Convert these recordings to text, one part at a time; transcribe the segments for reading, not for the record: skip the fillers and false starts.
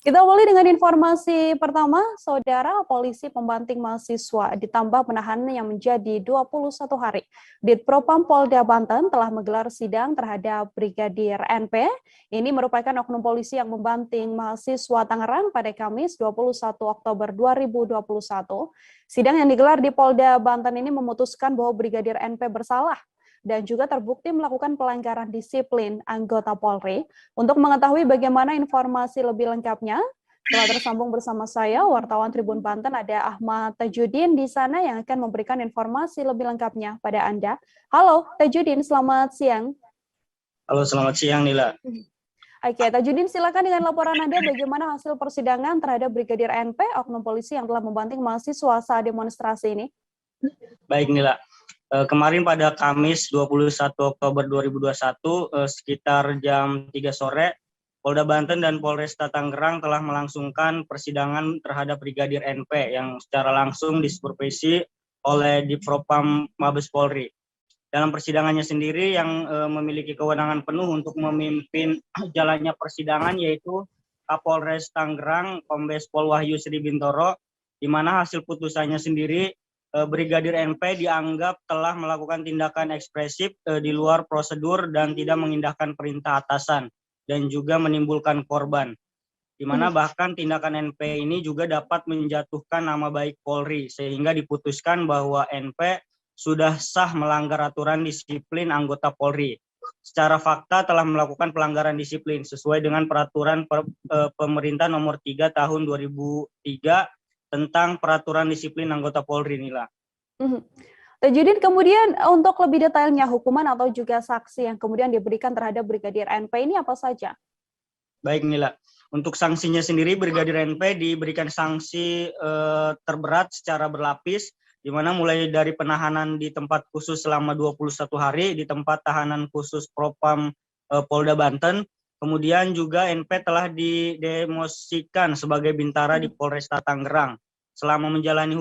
Kita awali dengan informasi pertama, Saudara Polisi pembanting mahasiswa ditambah penahanan yang menjadi 21 hari. Ditpropam Polda Banten telah menggelar sidang terhadap Brigadir NP. Ini merupakan oknum polisi yang membanting mahasiswa Tangerang pada Kamis 21 Oktober 2021. Sidang yang digelar di Polda Banten ini memutuskan bahwa Brigadir NP bersalah dan juga terbukti melakukan pelanggaran disiplin anggota Polri. Untuk mengetahui bagaimana informasi lebih lengkapnya, telah tersambung bersama saya, wartawan Tribun Banten, ada Ahmad Tajudin di sana yang akan memberikan informasi lebih lengkapnya pada Anda. Halo, Tajudin, selamat siang. Halo, selamat siang, Nila. Oke, Tajudin, silakan dengan laporan Anda bagaimana hasil persidangan terhadap Brigadir NP, oknum polisi yang telah membanting mahasiswa saat demonstrasi ini. Baik, Nila. Kemarin pada Kamis 21 Oktober 2021 sekitar jam 3 sore, Polda Banten dan Polresta Tangerang telah melangsungkan persidangan terhadap Brigadir NP yang secara langsung disupervisi oleh Divpropam Mabes Polri. Dalam persidangannya sendiri yang memiliki kewenangan penuh untuk memimpin jalannya persidangan yaitu Kapolres Tangerang Kombes Pol Wahyu Sri Bintoro, di mana hasil putusannya sendiri Brigadir NP dianggap telah melakukan tindakan ekspresif di luar prosedur dan tidak mengindahkan perintah atasan dan juga menimbulkan korban. Di mana bahkan tindakan NP ini juga dapat menjatuhkan nama baik Polri sehingga diputuskan bahwa NP sudah sah melanggar aturan disiplin anggota Polri. Secara fakta telah melakukan pelanggaran disiplin sesuai dengan peraturan pemerintah nomor 3 tahun 2003 tentang peraturan disiplin anggota Polri, Nila. Tajudin, kemudian untuk lebih detailnya hukuman atau juga saksi yang kemudian diberikan terhadap Brigadir NP ini apa saja? Baik, Nila. Untuk sanksinya sendiri, Brigadir NP diberikan sanksi terberat secara berlapis, di mana mulai dari penahanan di tempat khusus selama 21 hari di tempat tahanan khusus Propam Polda Banten. Kemudian juga NP telah didemosikan sebagai bintara di Polresta Tangerang. Selama menjalani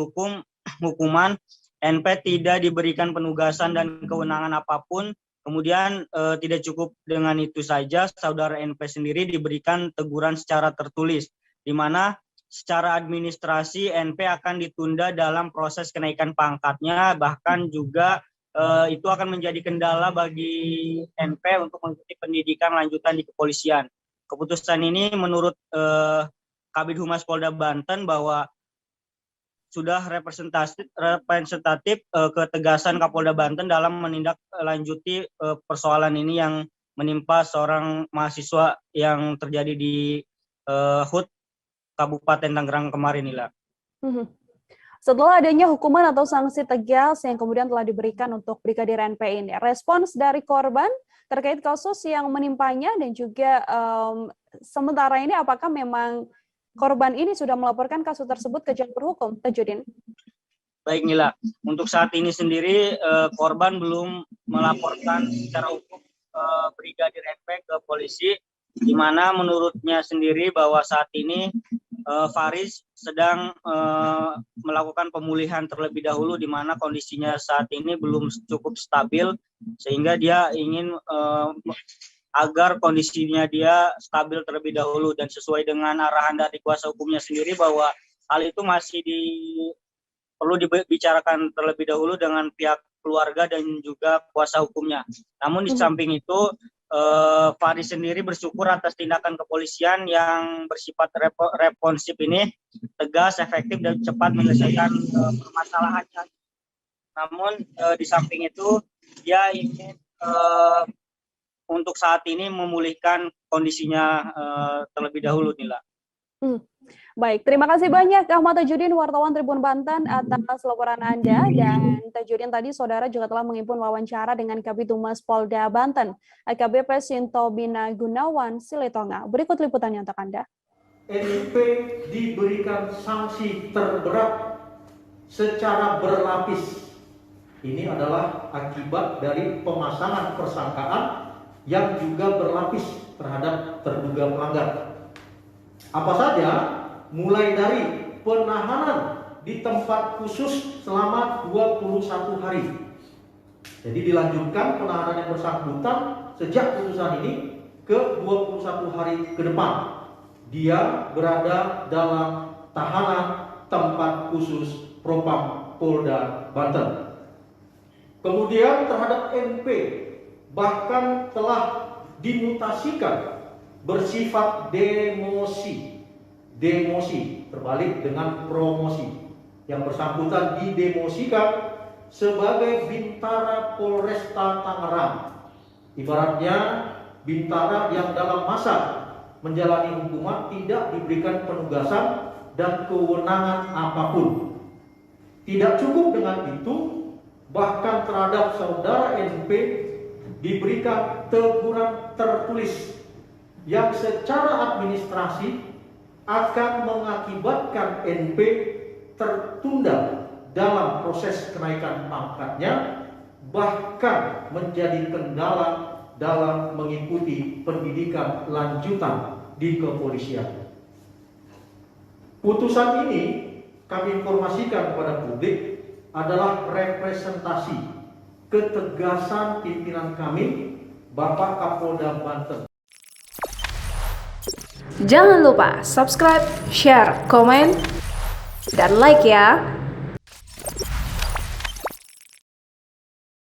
hukuman, NP tidak diberikan penugasan dan kewenangan apapun. Kemudian tidak cukup dengan itu saja, saudara NP sendiri diberikan teguran secara tertulis, di mana secara administrasi NP akan ditunda dalam proses kenaikan pangkatnya, bahkan juga itu akan menjadi kendala bagi NP untuk mengikuti pendidikan lanjutan di kepolisian. Keputusan ini menurut Kabid Humas Polda Banten bahwa sudah representatif ketegasan Kapolda Banten dalam menindaklanjuti persoalan ini yang menimpa seorang mahasiswa yang terjadi di HUT Kabupaten Tangerang kemarin, Nila. Setelah adanya hukuman atau sanksi tegas yang kemudian telah diberikan untuk Brigadir NP ini, respons dari korban terkait kasus yang menimpanya dan juga sementara ini apakah memang korban ini sudah melaporkan kasus tersebut ke jalur hukum, Tajudin? Baik, Nila. Untuk saat ini sendiri korban belum melaporkan secara hukum Brigadir NP ke polisi, di mana menurutnya sendiri bahwa saat ini Faris sedang melakukan pemulihan terlebih dahulu, di mana kondisinya saat ini belum cukup stabil, sehingga dia ingin agar kondisinya dia stabil terlebih dahulu, dan sesuai dengan arahan dari kuasa hukumnya sendiri bahwa hal itu masih perlu dibicarakan terlebih dahulu dengan pihak keluarga dan juga kuasa hukumnya. Namun di samping itu Faris sendiri bersyukur atas tindakan kepolisian yang bersifat responsif ini, tegas, efektif, dan cepat menyelesaikan permasalahannya. Namun di samping itu dia ingin untuk saat ini memulihkan kondisinya terlebih dahulu, Nila. Baik, terima kasih banyak Ahmad Tajudin, wartawan Tribun Banten atas laporan Anda. Dan Tajudin tadi saudara juga telah mengimpun wawancara dengan Kabid Humas Polda Banten, AKBP Sinto Bina Gunawan Silitonga. Berikut liputannya untuk Anda. NP diberikan sanksi terberat secara berlapis. Ini adalah akibat dari pemasangan persangkaan yang juga berlapis terhadap terduga pelanggar. Apa saja? Mulai dari penahanan di tempat khusus selama 21 hari. Jadi dilanjutkan penahanan yang bersangkutan sejak putusan ini ke 21 hari ke depan. dia berada dalam tahanan tempat khusus Propam Polda Banten. Kemudian terhadap NP bahkan telah dimutasikan bersifat demosi terbalik dengan promosi. Yang bersangkutan didemosikan sebagai Bintara Polresta Tangerang. Ibaratnya Bintara yang dalam masa menjalani hukuman tidak diberikan penugasan dan kewenangan apapun. Tidak cukup dengan itu, bahkan terhadap saudara NP diberikan teguran tertulis yang secara administrasi akan mengakibatkan NP tertunda dalam proses kenaikan pangkatnya, bahkan menjadi kendala dalam mengikuti pendidikan lanjutan di kepolisian. Putusan ini kami informasikan kepada publik adalah representasi ketegasan pimpinan kami, Bapak Kapolda Banten. Jangan lupa subscribe, share, komen, dan like ya.